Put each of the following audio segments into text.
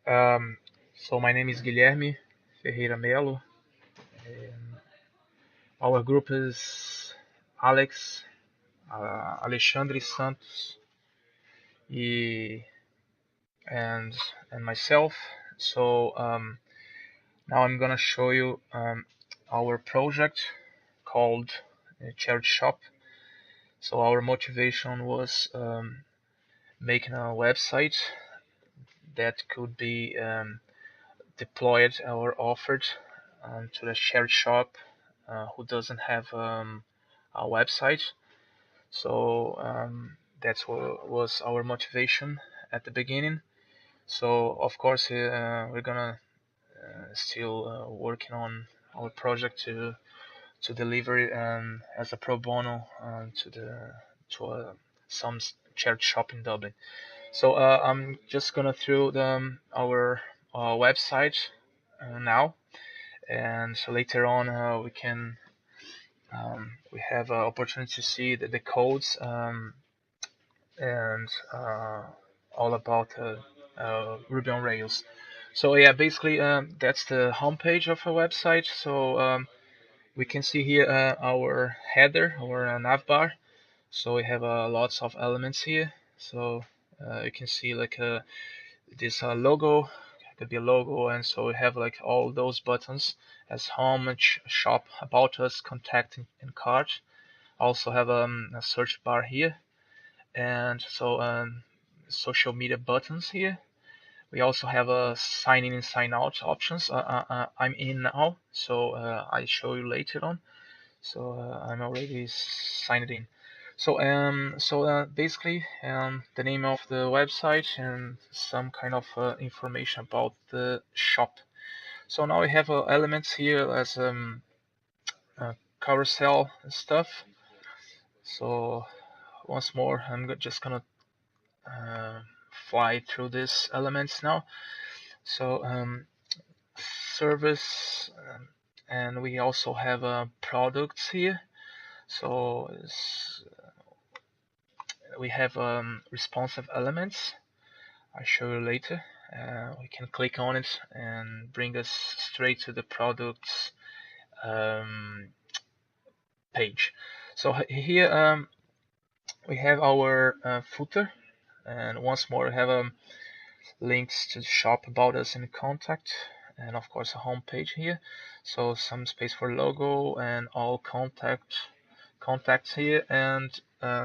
Um, so my name is Guilherme Ferreira Melo. And our group is Alex, Alexandre Santos, e, and and myself. So now I'm gonna show you our project called Charity Shop. So our motivation was making a website that could be deployed or offered to the charity shop who doesn't have a website. So that's what was our motivation at the beginning. So of course we're gonna still working on our project to deliver it as a pro bono to some charity shop in Dublin. So I'm just gonna through our website now, and so later on we can we have an opportunity to see the codes and all about Ruby on Rails. So yeah, basically that's the homepage of our website. So we can see here our header or navbar. So we have lots of elements here. So you can see like this logo, could be a logo, and so we have like all those buttons as home, shop, about us, contact, and cart. Also have a search bar here, and so social media buttons here. We also have a sign in and sign out options. I'm in now, so I show you later on. So I'm already signed in. So basically, the name of the website and some kind of information about the shop. So now we have elements here as carousel stuff. So once more, I'm just gonna uh, fly through these elements now. So service, and we also have products here. So we have responsive elements. I'll show you later. We can click on it and bring us straight to the products um, page. So here we have our footer, and once more we have links to the shop, about us, and contact, and of course a home page here. So some space for logo and all contacts here, and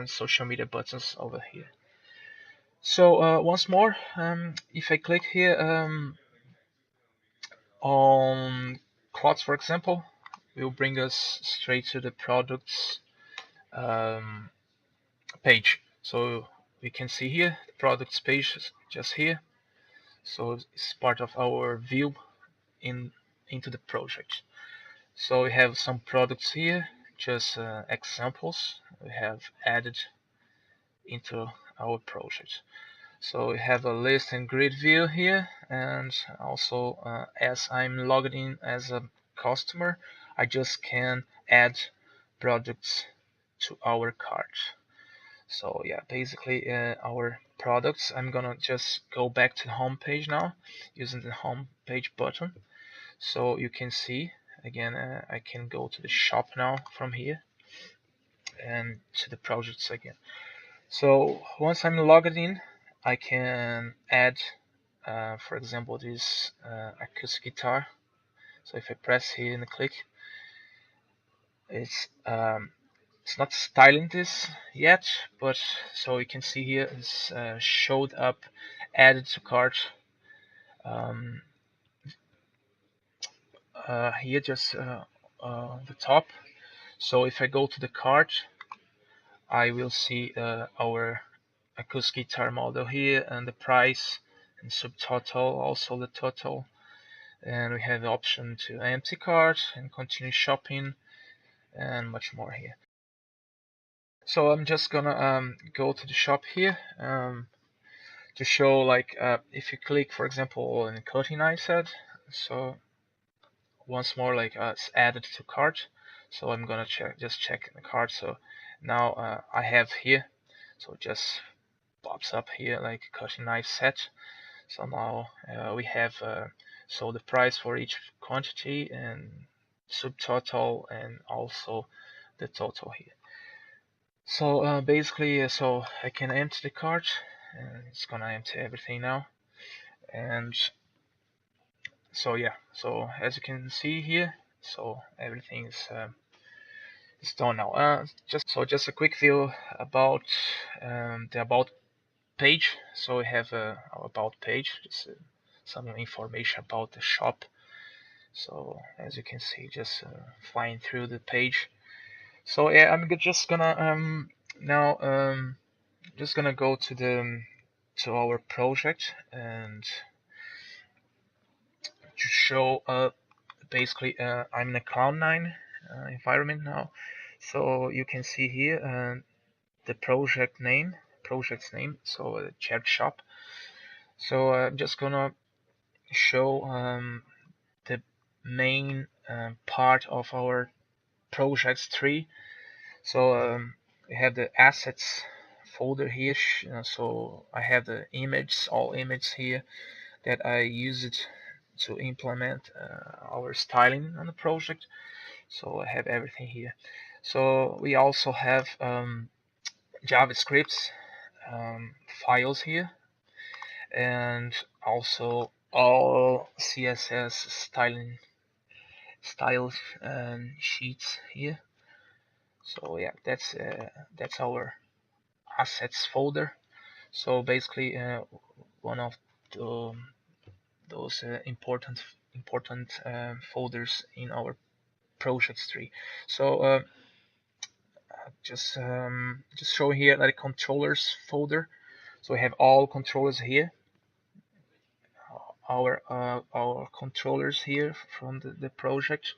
social media buttons over here. So once more, if I click here on clothes, for example, it will bring us straight to the products um, page. So we can see here the products page is just here. So it's part of our view into the project. So we have some products here, just examples we have added into our project. So we have a list and grid view here, and also as I'm logged in as a customer, I just can add products to our cart. So yeah, basically our products. I'm gonna just go back to the home page now using the home page button. So you can see again, I can go to the shop now from here and to the projects again. So once I'm logged in, I can add, for example, this acoustic guitar. So if I press here and click, it's it's not styling this yet, but so you can see here it's showed up, added to cart. Um, Here just the top. So if I go to the cart, I will see our acoustic guitar model here and the price and subtotal, also the total, and we have the option to empty cart and continue shopping and much more here. So I'm just gonna go to the shop here to show, like if you click for example on cutting knife set, so once more like it's added to cart. So I'm gonna just check the cart. So now I have here, so it just pops up here like cutting knife set. So now we have so the price for each quantity and subtotal and also the total here. So basically, so I can empty the cart, and it's gonna empty everything now. And so yeah, so as you can see here, so everything is done now. Just a quick view about the about page. So we have our about page, just some information about the shop. So as you can see, just flying through the page. So yeah, I'm just gonna now just gonna go to our project and to show basically I'm in a Cloud9 environment now. So you can see here the project's name, so chat shop. So I'm just gonna show the main part of our projects tree. So we have the assets folder here. So I have the all images here that I used to implement our styling on the project. So I have everything here. So we also have JavaScript files here, and also all CSS styles and sheets here. So yeah, that's our assets folder. So basically, one of the, those important folders in our projects tree. So just show here like controllers folder. So we have all controllers here. Our controllers here from the project,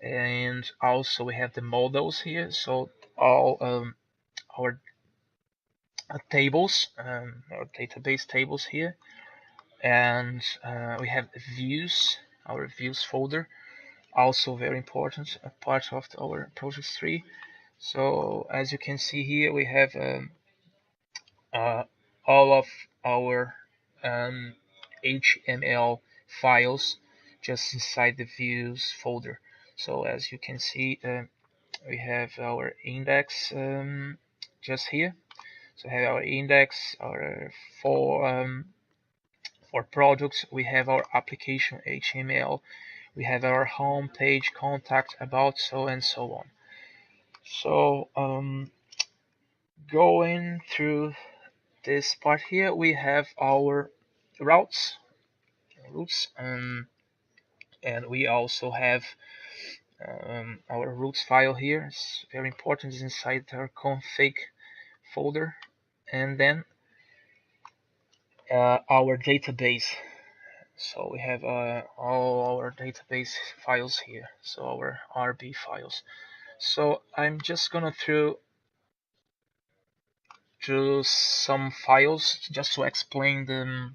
and also we have the models here. So all our tables, our database tables here, and we have views, our views folder, also very important, a part of our project tree. So as you can see here, we have all of our HTML files just inside the views folder. So as you can see, we have our index just here. So we have our index, our for products, we have our application HTML, we have our home page, contact, about, so and so on. So going through this part here, we have our routes, and we also have our routes file here. It's very important, it's inside our config folder, and then our database. So we have all our database files here, so our RB files. So I'm just gonna through some files just to explain the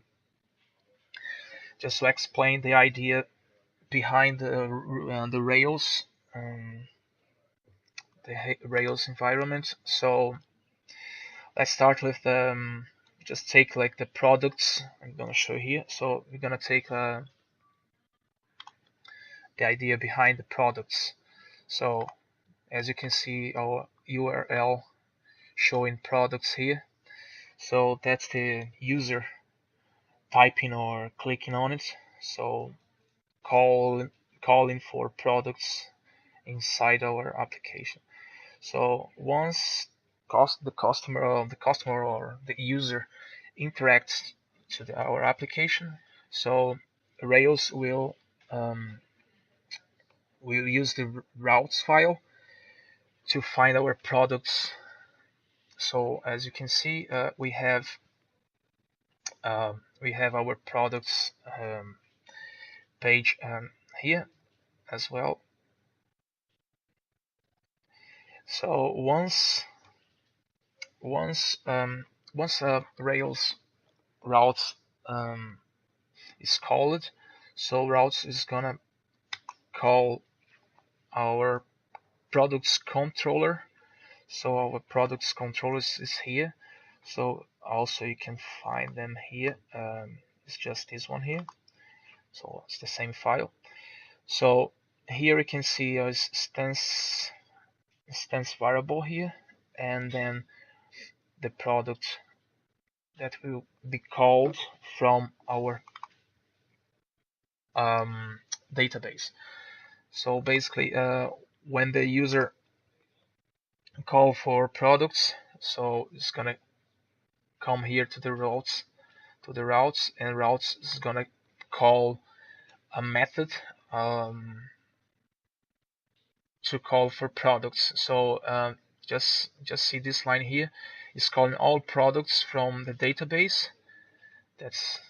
idea behind the Rails Rails environment. So let's start with just take like the products I'm gonna show here. So we're gonna take the idea behind the products. So as you can see, our URL showing products here. So that's the user typing or clicking on it. So calling for products inside our application. So once the customer or the user interacts to our application, so Rails will use the routes file to find our products. So as you can see, we have our products page here as well. So once Rails routes is called, so routes is gonna call our products controller. So our products controller is here. So also you can find them here is just this one here. So it's the same file. So here you can see a instance variable here, and then the product that will be called from our database. So basically, when the user call for products, so it's gonna come here to the routes, and routes is gonna call a method to call for products. So just see this line here. It's calling all products from the database. That's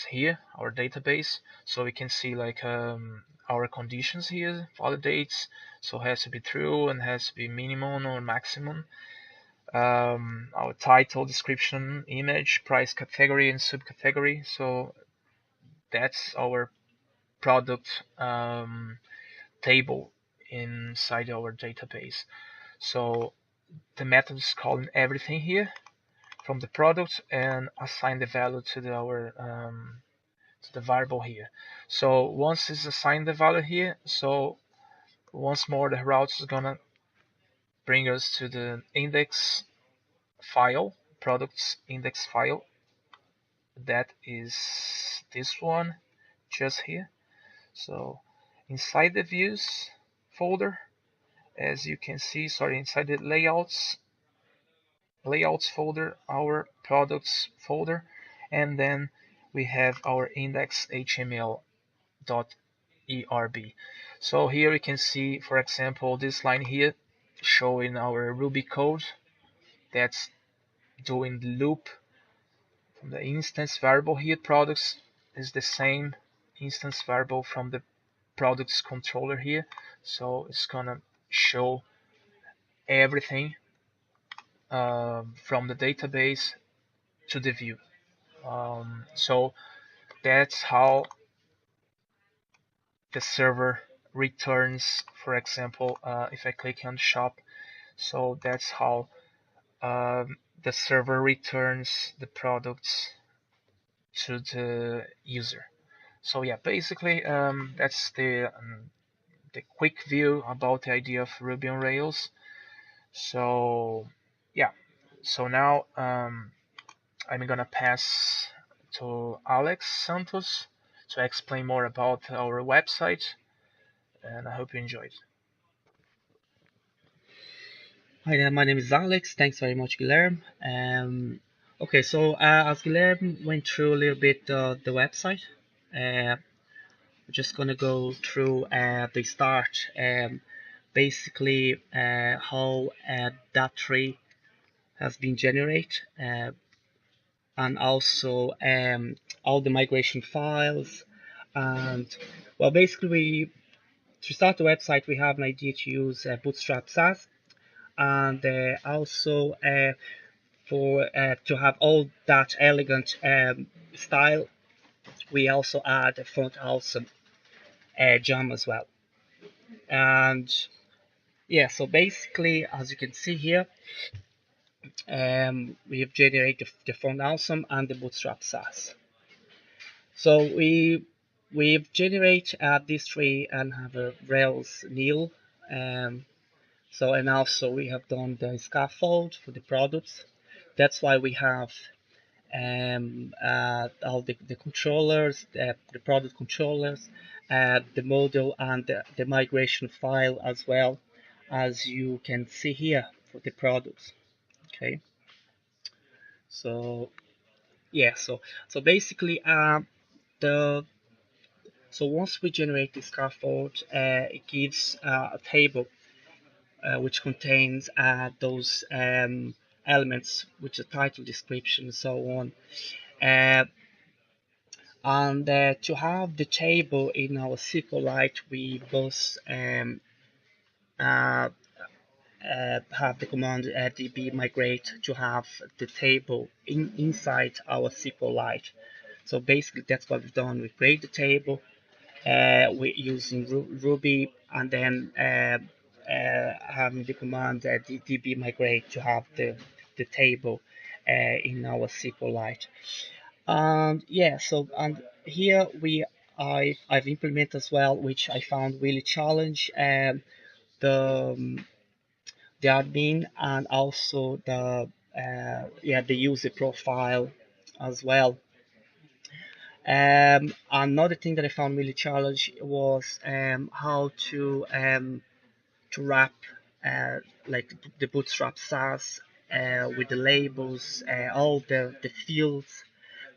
here, our database. So we can see like our conditions here, validates. So it has to be true and has to be minimum or maximum. Our title, description, image, price category, and subcategory. So that's our product table inside our database. So the method is calling everything here from the product and assign the value to our to the variable here. So once it's assigned the value here, so once more the route is gonna bring us to the index file, products index file. That is this one just here. So inside the views folder, as you can see, inside the layouts folder, our products folder, and then we have our index.html.erb. So here we can see, for example, this line here showing our Ruby code that's doing the loop from the instance variable here. Products is the same instance variable from the products controller here, so it's gonna show everything from the database to the view. So that's how the server returns, for example, if I click on shop. So that's how the server returns the products to the user. So yeah, basically that's the quick view about the idea of Ruby on Rails. So yeah, so now I'm gonna pass to Alex Santos to explain more about our website, and I hope you enjoyed. Hi there, my name is Alex. Thanks very much, Guilherme. Okay, so as Guilherme went through a little bit the website, we're just going to go through the start, basically how that tree has been generated, and also all the migration files. And well, basically, to start the website, we have an idea to use Bootstrap SaaS, and also for to have all that elegant style, we also add a font awesome gem as well. And yeah, so basically, as you can see here, we have generated the font awesome and the Bootstrap SaaS. So we've generated these three and have a Rails nil. So and also we have done the scaffold for the products. That's why we have all the controllers, the product controllers, the model, and the migration file as well, as you can see here for the products. Okay, so yeah, so basically the so once we generate the scaffold, it gives a table which contains those elements, which are title, description, and so on. Uh, And to have the table in our SQLite, we both uh, have the command db migrate to have the table inside our SQLite. So basically, that's what we've done. We create the table we're using Ruby, and then having the command db migrate to have the table in our SQLite. And yeah, so and here I've implemented as well, which I found really challenge, the the admin and also the user profile as well. Another thing that I found really challenge was how to wrap like the Bootstrap SaaS with the labels, all the fields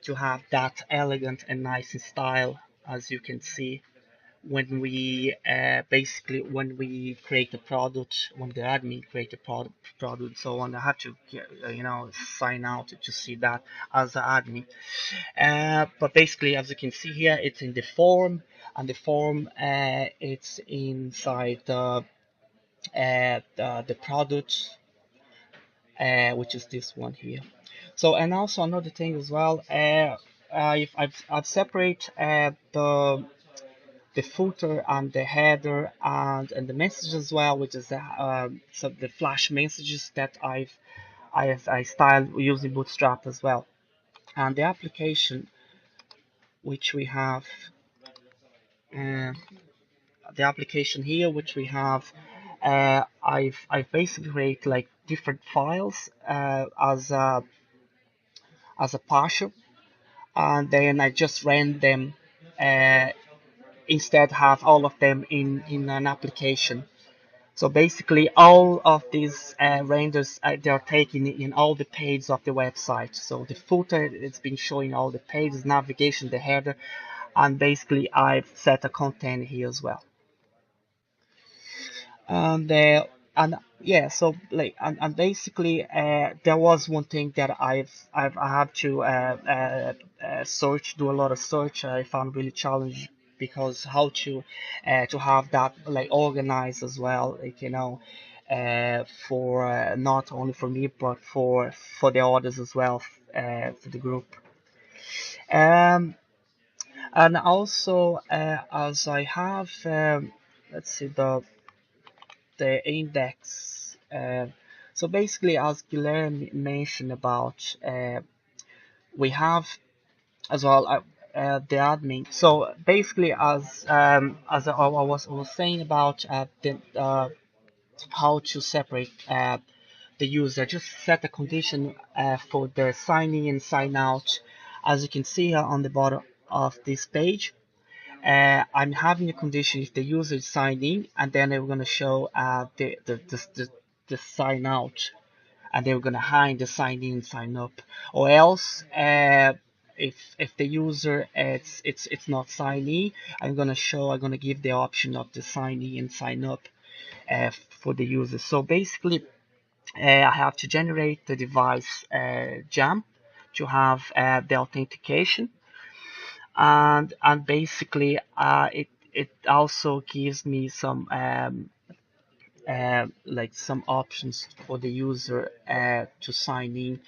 to have that elegant and nice in style, as you can see when we basically when we create a product, when the admin create a product, so on. I have to sign out to see that as an admin. But basically, as you can see here, it's in the form, and the form it's inside the product, which is this one here. So, and also another thing as well, I've separate the footer and the header and the message as well, which is so the flash messages that I styled using Bootstrap as well, and the application which we have. Uh, the application here which we have, I've basically created like different files as a partial, and then I just ran them, uh, instead have all of them in an application. So basically all of these renders, they are taken in all the pages of the website. So the footer, it's been showing all the pages, navigation, the header, and basically I've set a content here as well. And and yeah, so like and basically there was one thing that I have to search, do a lot of search. I found really challenging, because how to have that like organized as well, like for not only for me but for the others as well, for the group. um and also as I have let's see the index. So basically, as Guilherme mentioned about, we have as well the admin. So basically, as I was saying about how to separate the user, just set a condition for the sign in and sign out. As you can see here on the bottom of this page, I'm having a condition if the user is signed in, and then they're going to show the sign out, and they're going to hide the sign in, sign up, or else if the user it's not signed in, I'm going to give the option of the sign in and sign up for the user. So basically, I have to generate the device jam to have the authentication, and basically it also gives me some like some options for the user to sign in.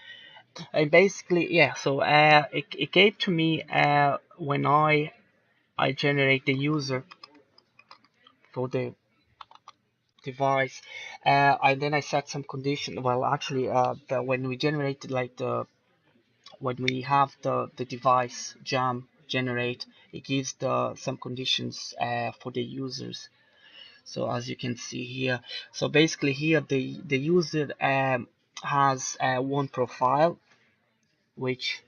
And basically, yeah, so it gave to me when I generate the user for the device. I then I set some condition. Well, actually, when we generated like the when we have the device jam generate, it gives the some conditions for the users. So as you can see here, so basically here the user has one profile, which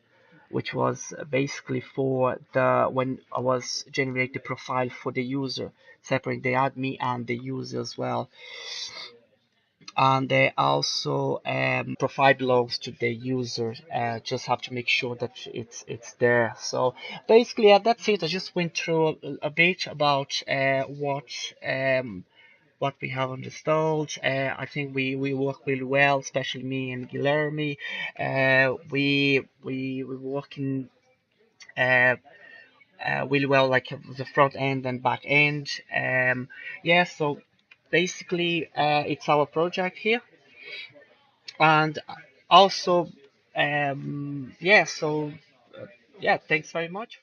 was basically for the when I was generating the profile for the user, separate the admin and the user as well. And they also profile belongs to the user. Just have to make sure that it's there. So basically, that's it. I just went through a bit about what we have installed. I think we work really well, especially me and Guilherme. We working uh, really well, like the front end and back end. Yeah, so basically it's our project here, and also yeah, so yeah, thanks very much.